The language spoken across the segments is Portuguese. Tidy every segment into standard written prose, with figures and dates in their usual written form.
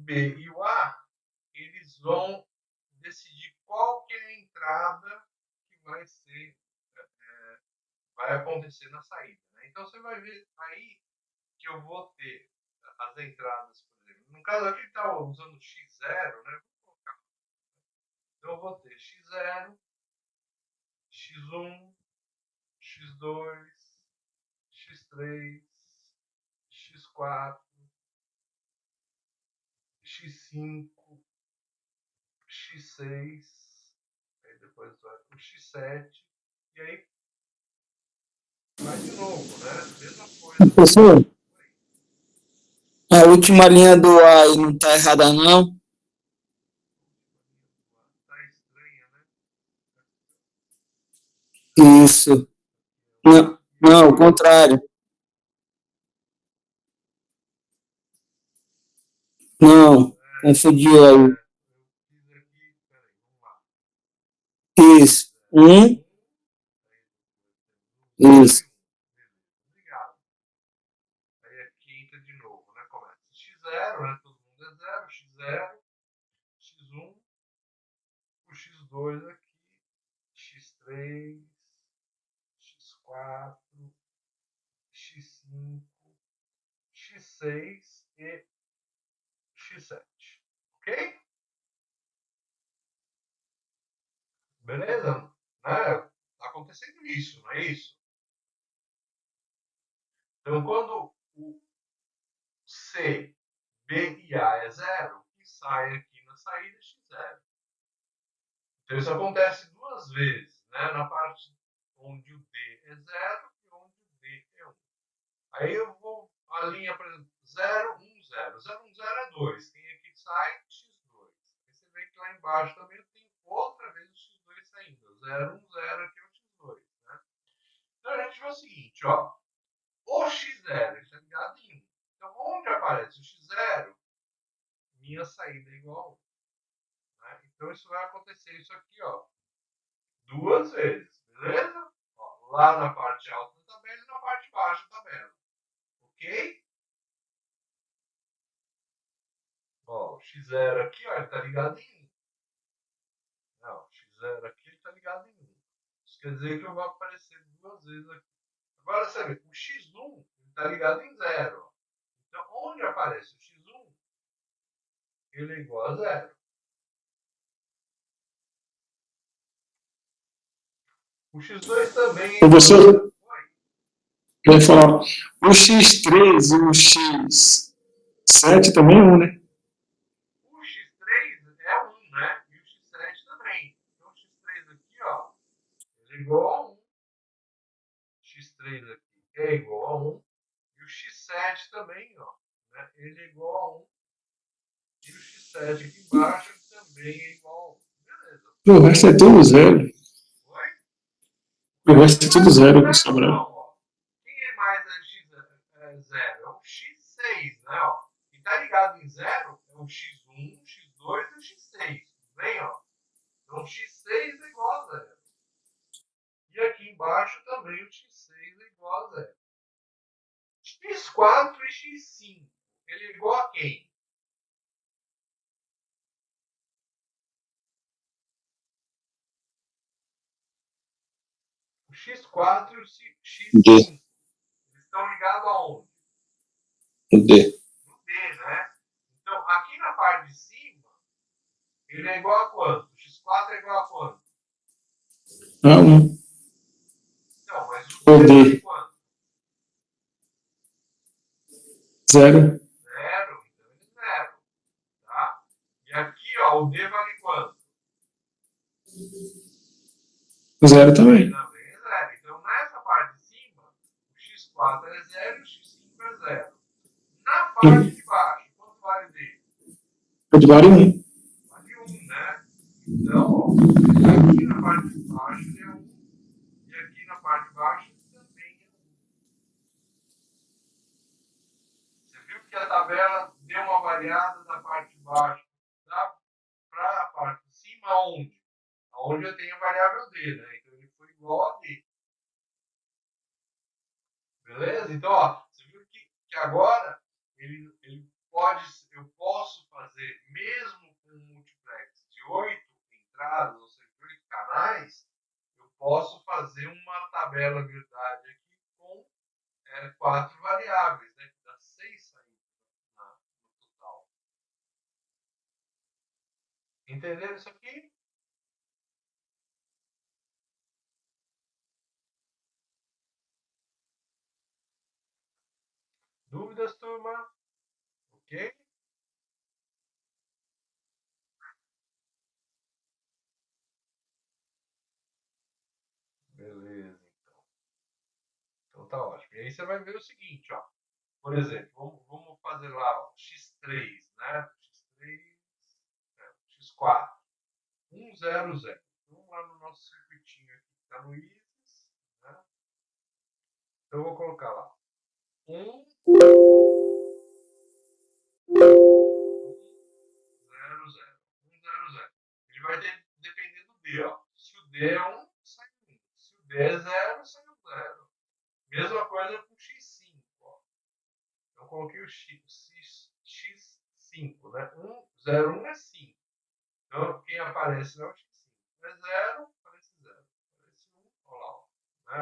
B e o A, eles vão decidir qual que é a entrada que vai acontecer na saída. Né? Então você vai ver aí que eu vou ter as entradas, por exemplo. No caso aqui está usando x0, né? Então eu vou ter x0, x1, x2, x3, x4, x5, x6, aí depois vai para o x7, e aí vai de novo, né? Mesma coisa. Professor, a última linha do A aí não está errada, não? Tá estranha, né? Isso. Não, não, o contrário. Não, confundiu aí. Eu fiz aqui, peraí, vamos lá. Isso. Um, zero Isso. e um. Beleza, obrigado. Aí a quinta de novo, né? Começa x0, né? Todo mundo é zero, x0, x1, o x2 aqui, x3, x4, x5, x6 e x7. Ok? Beleza? Né? Tá acontecendo isso, não é isso? Então, quando o C, B e A é zero, o que sai aqui na saída é x0. Então, isso acontece duas vezes, né? Na parte onde o D é zero e onde o D é 1. Aí eu vou, a linha, por exemplo, 0, 1, 0. 0, 1, 0 é 2. Tem aqui que sai x2. Aí você vê que lá embaixo também tem outra vez o x2 saindo. 0, 1, 0 aqui é o x2. Né? Então a gente vê o seguinte, ó. O x0 está ligado em 1. Então, onde aparece o x0, minha saída é igual a 1. Né? Então, isso vai acontecer isso aqui, ó, duas vezes, beleza? Ó, lá na parte alta da tabela e na parte baixa da tabela. Ok? Ó, o x0 aqui, ó, ele está ligado em 1. Não, o x0 aqui ele está ligado em 1. Isso quer dizer que eu vou aparecer duas vezes aqui. Agora, você vê, o x1 está ligado em 0. Então, onde aparece o x1, ele é igual a 0. O x2 também é igual a Professor, 0. eu ia falar, o X3 e o X7 também é um, né? O x3 é 1, né? E o x7 também. Então, o x3 aqui, ó, ele é igual a 1. X3 aqui é igual a 1. E o x7 também, ó, né? Ele é igual a 1. E o x7 aqui embaixo também é igual a 1. Beleza. O resto é tudo zero. Oi? O resto é Não é tudo tudo zero, zero, Sobral. não, ó. Quem é mais x0? É o x6, né, ó. E tá ligado em 0 é o x1, o x2 e o x6. Tudo bem, ó? Então, o x6 é igual a 0. E aqui embaixo também o x6 é igual a 0. X4 e x5, ele é igual a quem? O x4 e o D. x5. Eles estão ligados aonde? D. No D, né? Então, aqui na parte de cima, ele é igual a quanto? O x4 é igual a quanto? A 1. Não, mas o O D vale D. quanto? Zero. Zero. Então, ele é zero. Tá? E aqui, ó, o D vale quanto? Zero também. Também é zero. Então, nessa parte de cima, o x4 é zero e o x5 é zero. Na parte de baixo, quanto vale D? Pode vale 1. Vale 1, né? Então, ó, aqui na parte de baixo ele é 1 e aqui na parte de baixo também é 1. Você viu que a tabela deu uma variada da parte de baixo para a parte de cima, onde? Onde eu tenho a variável D, né? Então ele foi igual a D. Beleza? Então, ó, você viu que agora ele eu posso fazer, mesmo com um multiplex de 8 entradas, ou seja, 8 canais, eu posso fazer uma tabela verdade aqui com 4 variáveis, né? Que dá 6 saídas no total. Entenderam isso aqui? Dúvidas, turma? Ok? Beleza, então. Então tá ótimo. E aí você vai ver o seguinte, ó. Por exemplo, vamos fazer lá ó, x3, né? x3, x4, 1, 0, 0. Vamos lá no nosso circuitinho aqui, que está no ISIS, né? Então eu vou colocar lá 1, 0, 0. 1, 0, 0. Ele vai depender do D, ó. Se o D é 1, sai 1. Se o D é 0, sai 0. Mesma coisa com x5, ó. Eu coloquei o x5, né? 1, 0, 1 é 5. Então, quem aparece não é o x5. É 0, aparece 0. Aparece 1, olha lá. Ó. Né?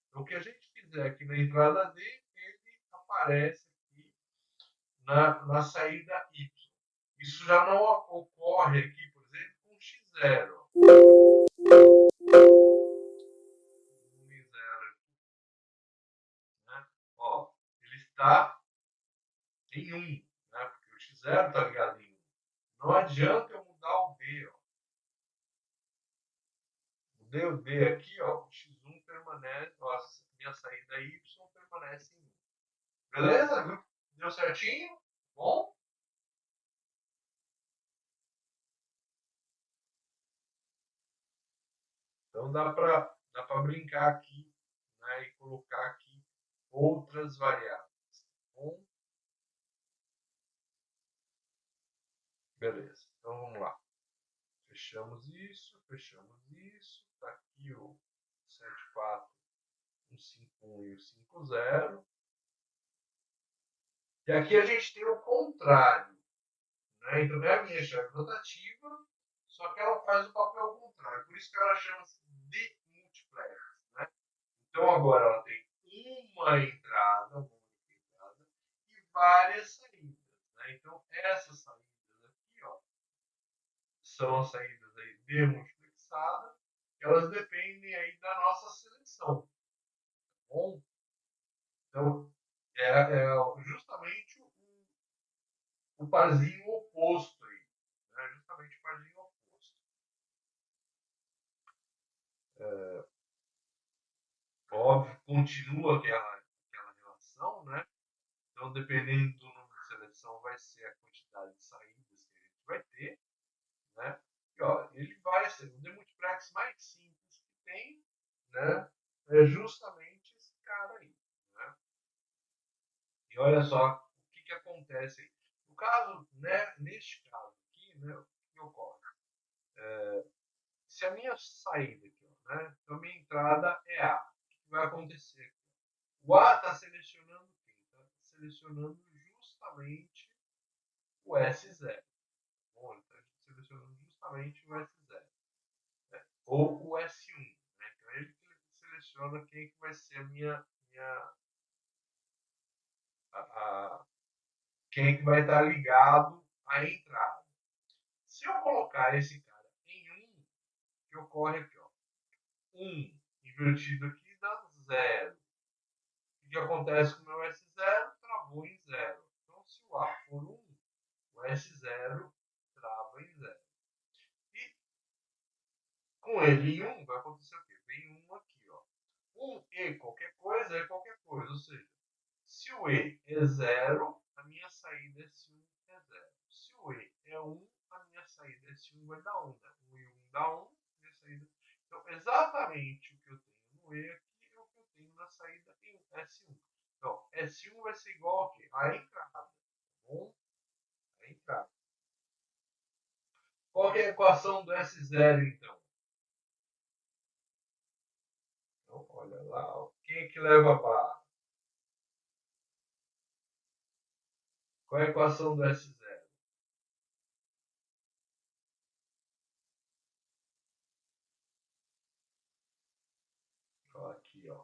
Então, o que a gente fizer aqui na entrada D, ele aparece aqui na saída Y. Isso já não ocorre aqui, por exemplo, com x0. 1 e 0. Né? Ó, ele está em 1, né? Porque o x0 está ligado em 1. Não adianta eu mudar o D, ó. Mudei o D aqui, ó, o x1 permanece, ó, minha saída Y permanece em 1. Beleza? Deu certinho? Bom? Então dá para brincar aqui, né, e colocar aqui outras variáveis. Bom? Beleza. Então vamos lá. Fechamos isso, fechamos isso. Está aqui o 74, o 51 e o 50. E aqui a gente tem o contrário. Né? Então é a minha chave rotativa, só que ela faz o papel contrário. Por isso que ela chama-se de multiplex. Né? Então agora ela tem uma entrada e várias saídas. Né? Então essas saídas aqui, ó, são as saídas aí demultiplexadas, elas dependem aí da nossa seleção. Tá bom? Então é justamente o parzinho oposto aí. Né? Justamente o parzinho oposto. Óbvio, continua aquela relação, né? Então, dependendo do número de seleção, vai ser a quantidade de saídas que a gente vai ter, né? E, ó, ele vai ser o demultiplex mais simples que tem, né? É justamente esse cara aí, né? E olha só o que acontece aí. No caso, né, neste caso aqui, né, o que ocorre? Se a minha saída aqui, ó, né? Então, a minha entrada é A. O que vai acontecer? O A está selecionando quem? Está selecionando justamente o S0. Bom, ele está selecionando justamente o S0. Né? Ou o S1. Né? Então ele que seleciona quem que vai ser a quem que vai estar ligado à entrada. Se eu colocar esse cara em 1, o que ocorre aqui? Ó, 1 invertido aqui dá 0. O que acontece com o meu S0? Travou em 0. Então, se o A for 1, o S0 trava em 0. E com ele em 1, vai acontecer o quê? Vem 1 aqui, ó. 1 e qualquer coisa é qualquer coisa. Ou seja, se o E é 0, a minha saída S1 é 0. Se o E é 1, a minha saída S1 vai dar 1. Né? 1 e 1 dá 1, minha saída. Então, exatamente o que eu tenho no E aqui é o que eu tenho na saída em S1. Então, S1 vai ser igual a quê? A entrada. Tá bom? A entrada. Qual que é a equação do S0, então? Então, olha lá, quem é que leva a barra? Qual é a equação do S0? Ó, aqui, ó.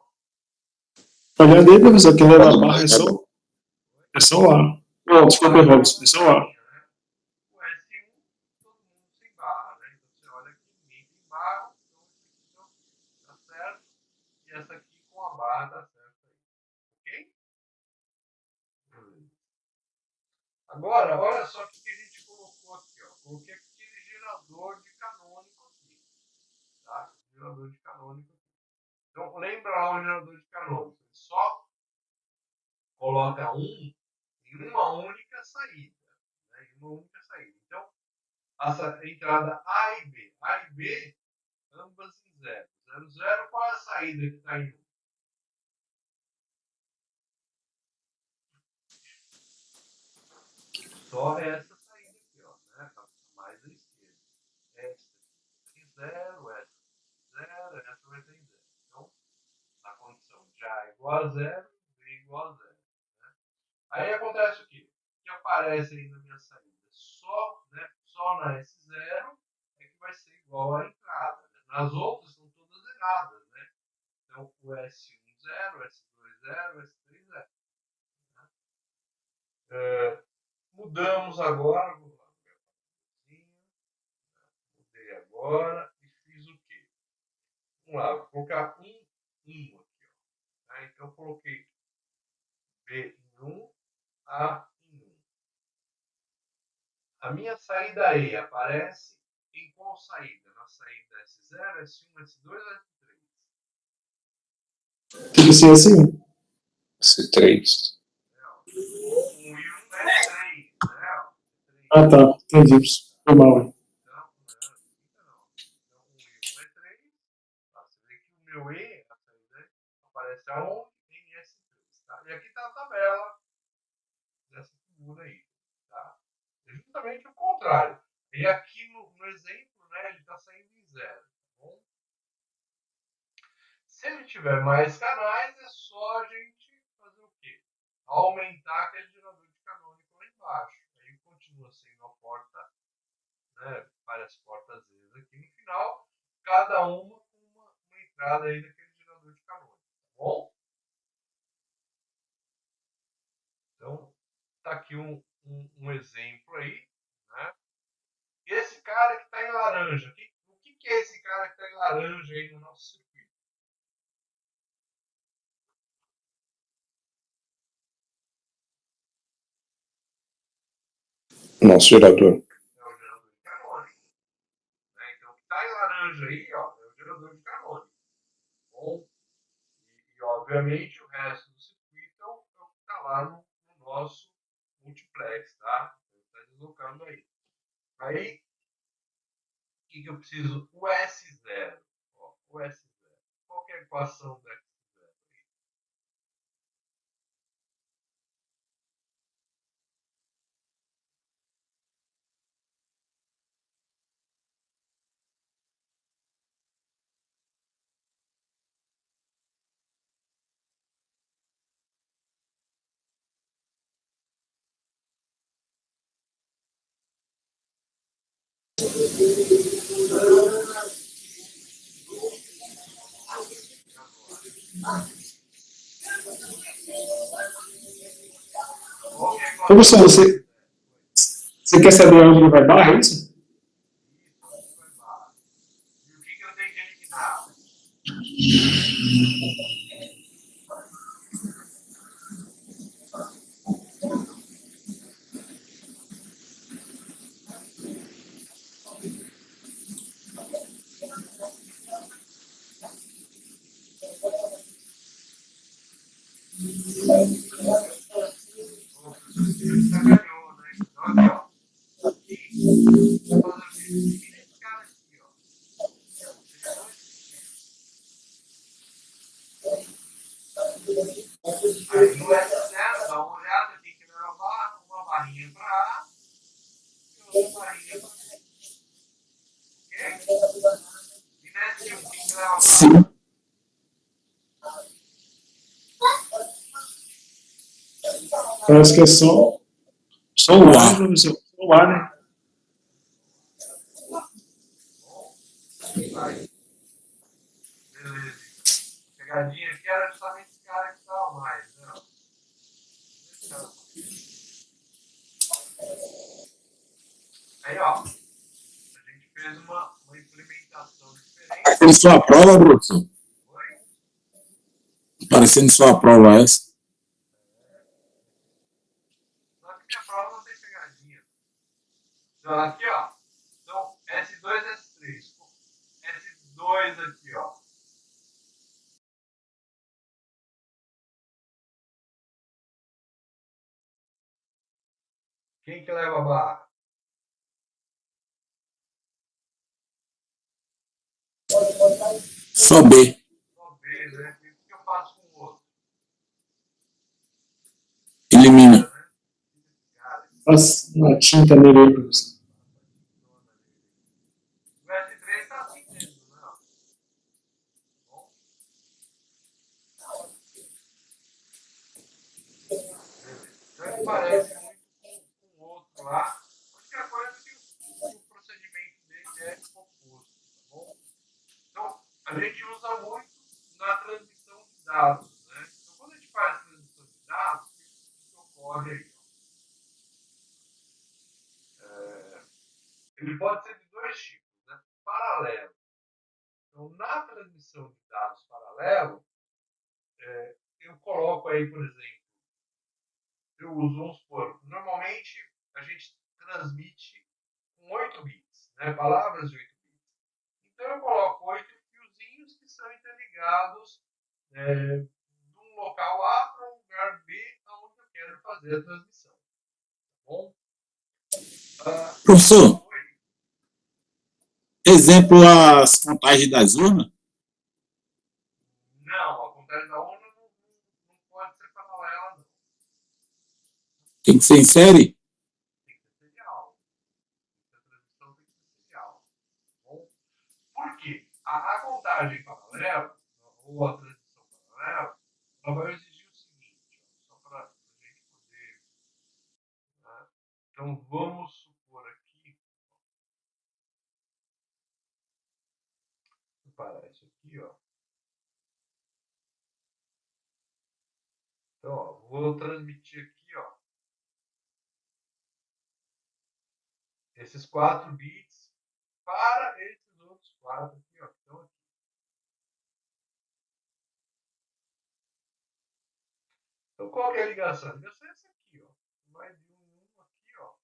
Olha dele, professor, que leva a barra é só o A. Não, desculpa, Robson, é só o A. O S1, todo mundo sem barra, né? Então você olha aqui, ninguém tem barra, então tá certo. E essa aqui com a barra tá certo aí. Ok? Agora, olha só o que a gente colocou aqui, ó. Coloquei aquele gerador de canônico aqui. Tá? Gerador de canônico aqui. Então, lembra lá o gerador de canônico. Ele só coloca em uma única saída. Né? Em uma única saída. Então, essa entrada A e B. A e B, ambas em 0. 0, 0, qual é a saída que está em 1? Só essa saída aqui, ó. Né? Mais à esquerda. Essa aqui em 0, essa em 0, essa vai ter em 0. Então, na condição de A igual a 0, B igual a 0. Né? Aí acontece o quê? O que aparece aí na minha saída? Só, né, só na S0 é que vai ser igual à entrada. Né? Nas outras são todas erradas. Né? Então, o S1 0, S2 0, S3 0. Né? Mudamos agora. Vou lá, mudei agora e fiz o quê? Vamos lá, vou colocar 1 aqui. Ó. Tá? Então, eu coloquei B em 1, A em 1. A minha saída E aparece em qual saída? Na saída S0, S1, S2 ou S3? Tem que ser assim. C3. O 1 e 1 é 3, né? Ah, tá. Entendi. Foi mal, hein? Então, não. Então, 1 e 1 é 3. Você vê que o meu E, a saída, aparece aonde? Em S3. Tá? E aqui está a tabela dessa figura aí. Tá? É justamente o contrário. E aqui no exemplo, né, ele está saindo em 0. Tá bom? Se ele tiver mais canais, é só a gente fazer o quê? Aumentar aquele gerador de canônico lá embaixo. Aí continua sendo uma porta, né, várias portas vezes aqui no final, cada uma com uma entrada aí daquele gerador de canônico. Tá bom? Então, tá aqui um exemplo aí. Né? Esse cara que está em laranja, o que é esse cara que está em laranja aí no nosso circuito? Nosso gerador. É o gerador de canônico. Né? Então, o que está em laranja aí, ó, é o gerador de canônico. Bom, e obviamente o resto do circuito é o que está lá no nosso multiplex, tá? Está deslocando aí. Aí, o que eu preciso? O S0. Ó, o S0. Qual que é a equação do S0? Qual que é a equação? Professor, você quer saber onde ele vai barra, é isso? Isso, onde que vai barra? E o que eu tenho que eliminar? Ô, professor, sacaneou, né? Então, aqui, ó. Aqui, vou fazer o quê? Elimina esse cara aqui, ó. Eliminou esse aqui. Aí no S0, dá uma olhada, tem que levar uma barrinha para A e outra barrinha para B. Ok? E nesse 1, tem que levar para Sim. A. Parece que é só Só o ar, professor. Só o ar, né? Bom, vai. Beleza. A pegadinha aqui era justamente esse cara que estava mais, né? Esse cara mais. Aí, ó, a gente fez uma implementação diferente. Parecendo sua prova, professor. Foi? Parecendo sua prova essa. Só que minha prova não tem pegadinha. Então, aqui, ó. Então, S2, S3. S2 aqui, ó. Quem que leva a barra? Só B. Só B, né? E o que eu faço com o outro? Elimina. Né? Cara, Faz uma tinta nele aí, professor. o S3 tá assim mesmo, né? Bom, beleza. Então ele parece muito com o outro lá. A única coisa é que o procedimento dele é oposto, tá bom? Então, a gente usa muito na transmissão de dados, né? Então, quando a gente faz transmissão de dados, o que ocorre aí? Ele pode ser de dois tipos, né? Paralelo. Então, na transmissão de dados paralelo, eu coloco aí, por exemplo, eu uso, vamos supor, normalmente a gente transmite com 8 bits, né? Palavras de 8 bits. Então eu coloco 8 fiozinhos que são interligados de um local A para um lugar B, onde eu quero fazer a transmissão. Tá bom? Professor, exemplo as contagens das urnas. Não, a contagem da ONU não pode ser paralela, não. Tem que ser em série? Tem que ser serial. A transmissão tem que ser serial. Tá bom? Por quê? A contagem paralela, ou a transmissão paralela, ela vai exigir o seguinte, ó, só para a gente poder. Né? Então vamos supor aqui. Vou parar isso aqui, ó. Então, ó, vou transmitir aqui, ó, esses 4 bits para esses outros 4 aqui, ó, que estão aqui. Então, qual que é a ligação? A ligação é essa aqui, ó. Vai de um aqui, ó.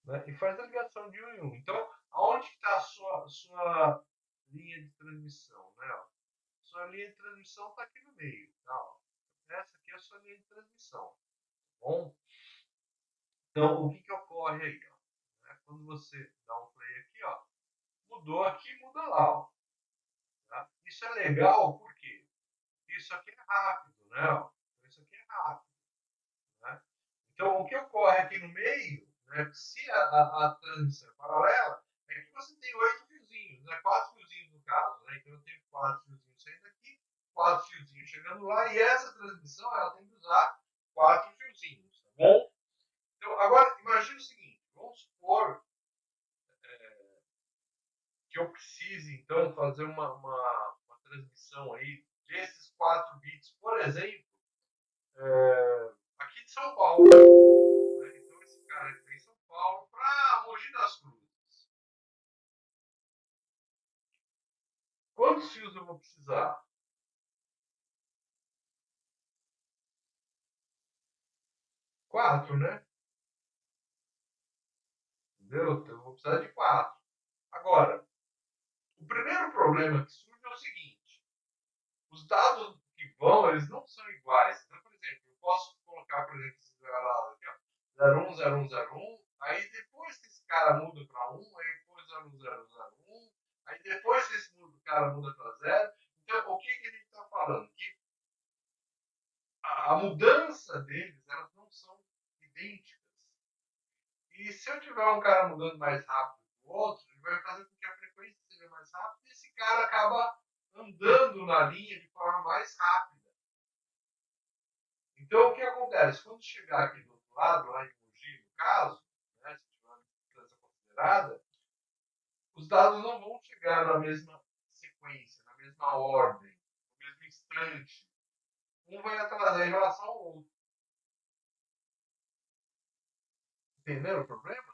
Né? E faz a ligação de um em um. Então, aonde está a sua linha de transmissão, né? Ó? Sua linha de transmissão está aqui no meio, tá? Ó. Essa aqui é a sua linha de transmissão, tá bom? Então, o que ocorre aí, ó? Né? Quando você dá um play aqui, ó, mudou aqui, muda lá, ó. Tá? Isso é legal porque isso aqui é rápido, né? Ó? Isso aqui é rápido, né? Então, o que ocorre aqui no meio, né, se a transmissão é paralela, é que você tem 8 fiozinhos, né, 4 fiozinhos no caso. Né? Então, eu tenho 4 fiozinhos saindo aqui, 4 fiozinhos chegando lá, e essa transmissão ela tem que usar 4 fiozinhos, tá bom? Então, agora, imagine o seguinte, vamos supor que eu precise, então, fazer uma transmissão aí desses 4 bits, por exemplo, aqui de São Paulo. Né? Então, esse cara aqui está em São Paulo para Mogi das Cruzes. Quantos fios eu vou precisar? 4, né? Entendeu? Eu vou precisar de 4. Agora, o primeiro problema que surge é o seguinte: os dados que vão, eles não são iguais. Então, por exemplo, eu posso colocar, por exemplo, esse lá aqui, ó, 010101, aí depois que esse cara muda para 1, aí depois 0001, aí depois que esse cara muda para 0. Então, o que a gente está falando? Que a mudança deles, elas não são idênticas. E se eu tiver um cara mudando mais rápido que o outro, ele vai fazer com que a frequência seja mais rápida e esse cara acaba andando na linha de forma mais rápida. Então, o que acontece? Quando chegar aqui do outro lado, lá em Mogi, no caso, né, se tiver uma distância considerada, os dados não vão chegar na mesma sequência, na mesma ordem, no mesmo instante. Um vai atrasar em relação ao outro. Entenderam o problema?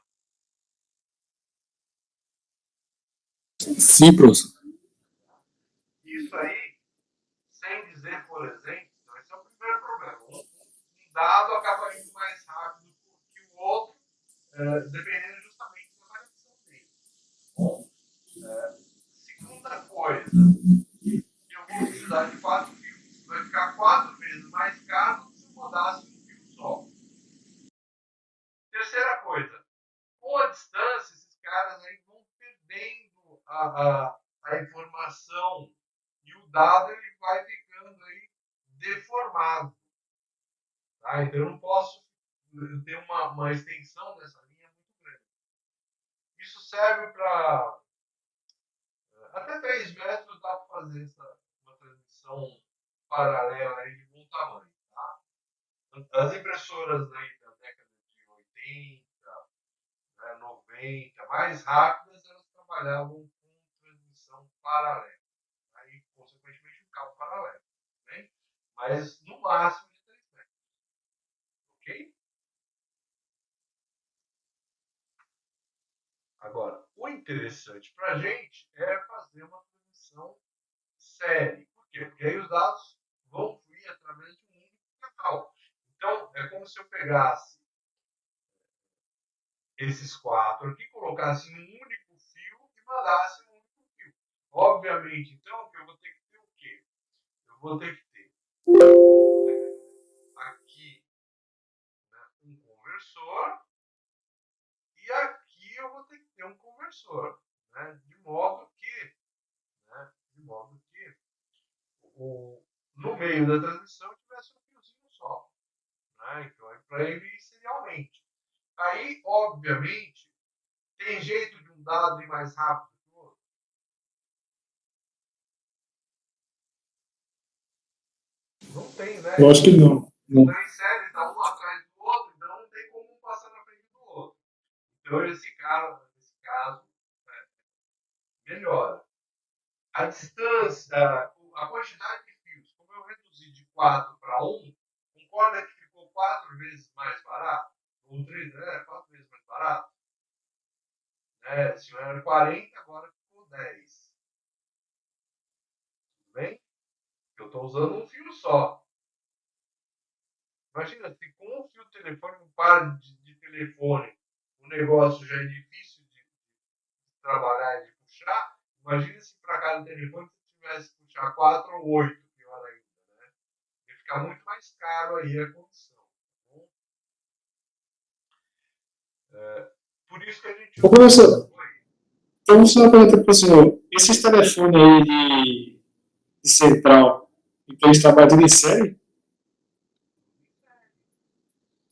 Sim, professor. Isso aí, sem dizer, por exemplo, então esse é o primeiro problema. Um dado acaba indo mais rápido que o outro, dependendo justamente da variação dele. Segunda coisa, eu vou precisar de 4 fios. Vai ficar 4 vezes mais caro do que se eu rodasse um fio só. Terceira coisa, com a distância, esses caras aí vão perdendo a informação e o dado ele vai ficando aí deformado. Tá? Então eu não posso ter uma extensão dessa linha muito grande. Isso serve para até 3 metros dá para fazer uma transmissão paralela aí de bom tamanho. Tá? As impressoras aí da década de 80, né, 90, mais rápidas, elas trabalhavam com transmissão paralela. Aí, consequentemente, um cabo paralelo. Né? Mas no máximo de 3 metros. Ok? Agora, o interessante para a gente é fazer uma transmissão série. Por quê? Porque aí os dados vão fluir através de um único canal. Então, é como se eu pegasse esses 4 aqui, colocasse em um único fio e mandasse um único fio. Obviamente, então, que eu vou ter que ter o quê? Eu vou ter que ter aqui, né, um conversor e aqui eu vou ter que ter um conversor. Né, de modo que no meio da transmissão tivesse um fiozinho só. Né, então, para ele ir serialmente. Aí, obviamente, tem jeito de um dado ir mais rápido que o outro? Não tem, né? Eu acho que não. Não. Estão em série, está um atrás do outro, então não tem como um passar na frente do outro. Então, nesse caso né, melhora. A distância, a quantidade de fios, como eu reduzi de 4 para 1, concorda que ficou 4 vezes mais barato? Ou 3, 4 vezes mais barato? Se era 40, agora ficou 10. Tudo bem? Eu estou usando um fio só. Imagina, se com um fio de telefone, um par de telefone, o negócio já é difícil de trabalhar e de puxar, imagina se para cada telefone você tivesse que puxar 4 ou 8, pior ainda. Né? Ia ficar muito mais caro aí a condição. Tá bom? Por isso que a gente... Ô, professor, então só uma pergunta para o senhor. Esses telefones aí de central, então eles trabalham em série?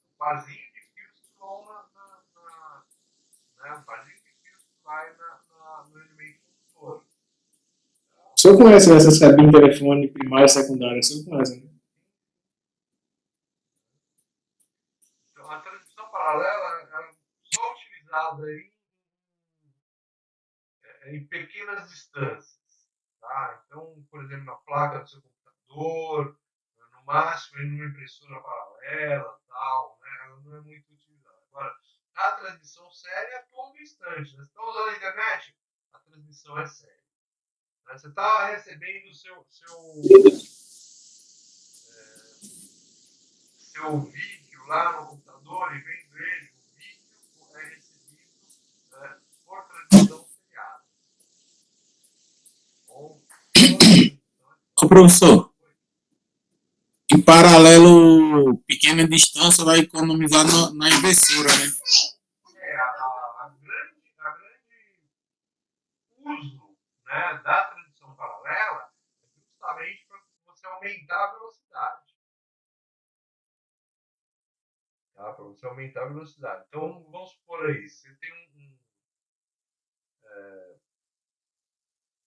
Um parzinho de fios que vão né? Um parzinho de fios que vai no elemento condutor. O senhor conhece essas cabines de telefone primária e secundária? O senhor conhece, né? Então, a transmissão paralela é só utilizada em pequenas distâncias. Tá? Então, por exemplo, na placa do seu computador, no máximo em uma impressora paralela, tal, né? Ela não é muito utilizada. Agora, a transmissão séria é a todo instante. Né? Você está usando a internet, a transmissão é séria. Né? Você está recebendo seu vídeo lá no computador e vendo ele, o vídeo é recebido, né, por transmissão seriada. Ou, Ô, professor, em paralelo, pequena distância vai economizar na impressora, né? a grande uso, né, da transmissão paralela é justamente para você aumentar a velocidade. Tá? Para você aumentar a velocidade. Então, vamos supor aí, você tem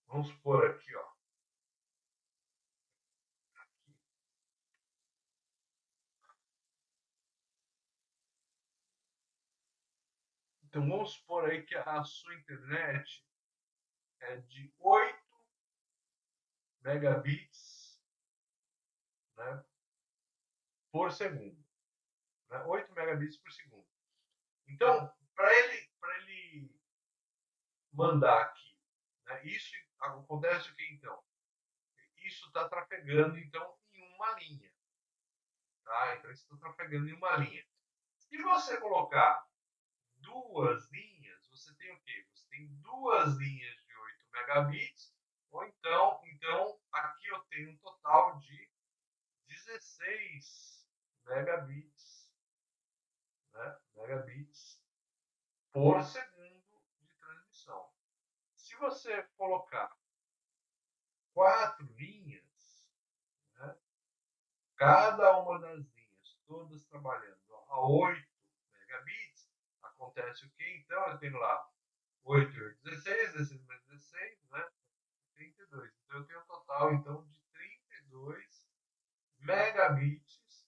vamos supor aqui, ó. Então vamos supor aí que a sua internet é de 8 megabits, né, por segundo. Né, 8 megabits por segundo. Então, para ele mandar aqui, né, isso acontece o que então? Isso está trafegando então em uma linha. Tá? Então isso está trafegando em uma linha. Se você colocar duas linhas, você tem o quê? Você tem duas linhas de 8 megabits, ou então aqui eu tenho um total de 16 megabits, né? Megabits por segundo de transmissão. Se você colocar quatro linhas, né? Cada uma das linhas, todas trabalhando a 8 megabits, acontece o que? Então eu tenho lá 8, 16, 16 mais 16, né? 32. Então eu tenho um total então, de 32 megabits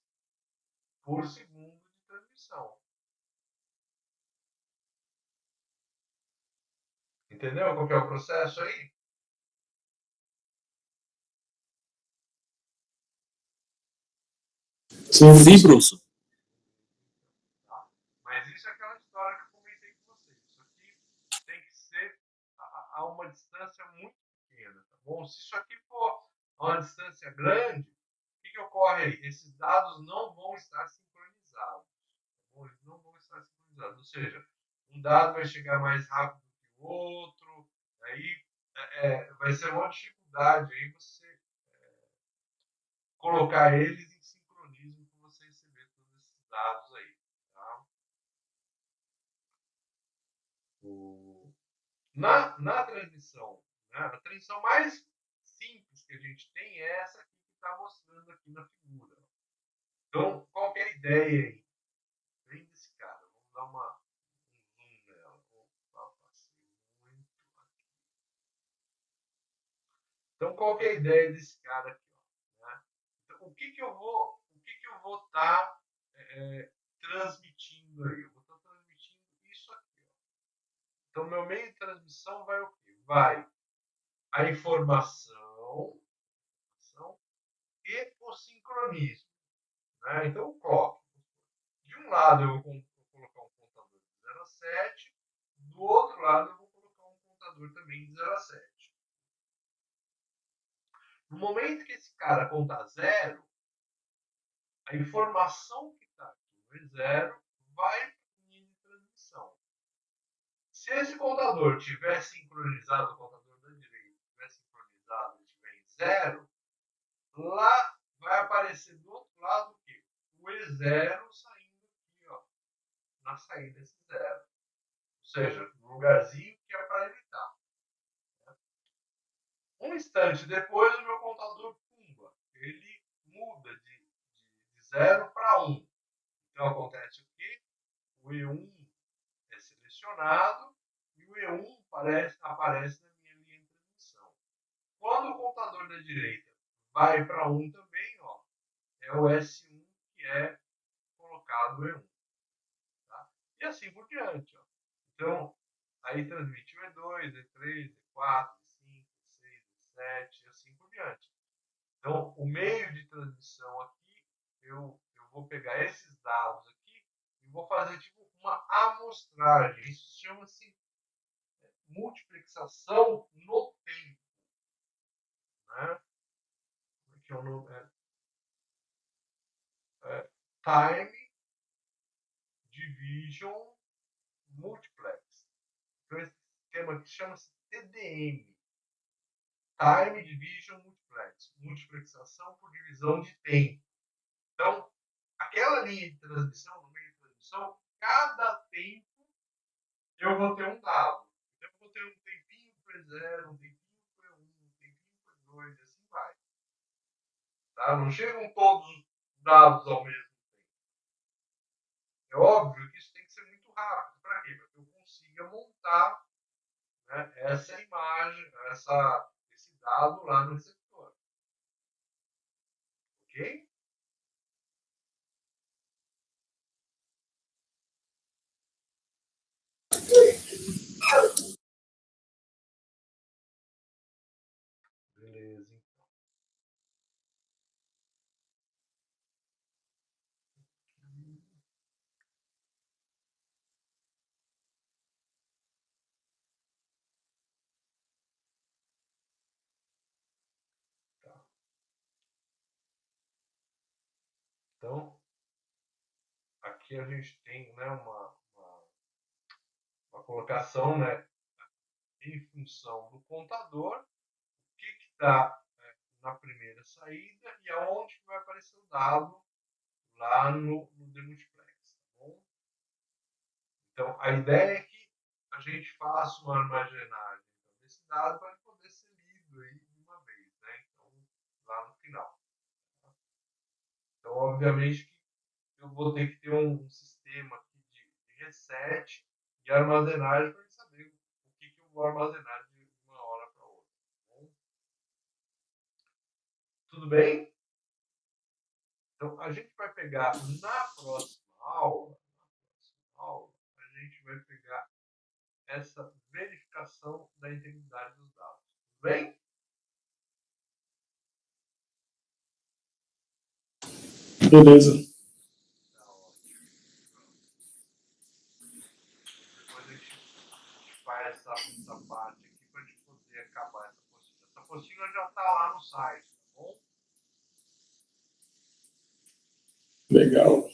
por segundo de transmissão. Entendeu qual que é o processo aí? Sim, professor. Tá? Mas isso é aquela história que eu comentei com vocês. Isso aqui tem que ser a uma distância muito pequena. Tá bom? Se isso aqui for a uma distância grande, o que ocorre aí? Esses dados não vão estar sincronizados. Tá bom? Eles não vão estar sincronizados. Ou seja, um dado vai chegar mais rápido que o outro, aí vai ser uma dificuldade aí você colocar eles em sincronismo para você receber todos esses dados aí. Tá? Na transmissão, né, a transmissão mais simples que a gente tem é essa aqui que está mostrando aqui na figura. Então, qual que é a ideia aí? Vem desse cara. Vamos dar um zoom nela. Opa, passei muito aqui. Então, qual que é a ideia desse cara aqui? Ó, né? Então, o que eu vou estar transmitindo aí? Eu vou estar transmitindo isso aqui. Ó. Então, meu meio de transmissão vai o quê? Vai a informação e o sincronismo. Né? Então, o clock. De um lado, eu vou colocar um contador de 0 a 7, do outro lado, eu vou colocar um contador também de 0 a 7. No momento que esse cara contar 0, a informação que está aqui no 0 vai para a linha de transmissão. Se esse contador tiver sincronizado, o contador da direita tiver sincronizado e estiver em 0, lá vai aparecer do outro lado o quê? O E0 saindo aqui, ó, na saída desse 0. Ou seja, no lugarzinho que é para ele estar. Um instante depois, o meu contador pumba. Ele muda de 0 para 1. Então acontece o quê? O E1 é selecionado e o E1 aparece na minha linha de transmissão. Quando o contador da direita vai para 1 também, ó, é o S1 que é colocado o E1. Tá? E assim por diante. Ó. Então, aí transmite o E2, E3, E4, E5, E6, E7 e assim por diante. Então, o meio de transmissão aqui, eu vou pegar esses dados aqui e vou fazer tipo uma amostragem. Isso chama-se multiplexação no tempo. Né? Que é o nome? Time Division Multiplex. Então, esse sistema aqui chama-se TDM. Time Division Multiplex. Multiplexação por divisão de tempo. Então, aquela linha de transmissão, no meio de transmissão, cada tempo eu vou ter um dado. Então, eu vou ter um tempinho para E0, um tempinho para E1, um tempinho para E2, e assim vai. Tá? Não chegam todos os dados ao mesmo tempo. É óbvio que isso tem que ser muito rápido. Para quê? Para que eu consiga montar, né, essa imagem, esse dado lá no receptor. Ok? Então, aqui a gente tem, né, uma colocação, né, em função do contador, o que está na primeira saída e aonde vai aparecer o dado lá no demultiplex. Tá bom? Então, a ideia é que a gente faça uma armazenagem desse dado para poder ser lido aí de uma vez, né? Então, lá no final. Então, obviamente que eu vou ter que ter um sistema aqui de reset e armazenagem para saber o que eu vou armazenar de uma hora para outra. Tá bom? Tudo bem? Então, a gente vai pegar na próxima aula, a gente vai pegar essa verificação da integridade dos dados. Tudo bem? Beleza. Tá ótimo. Depois a gente faz essa parte aqui para a gente poder acabar essa apostila. Essa apostila já está lá no site, tá bom? Legal.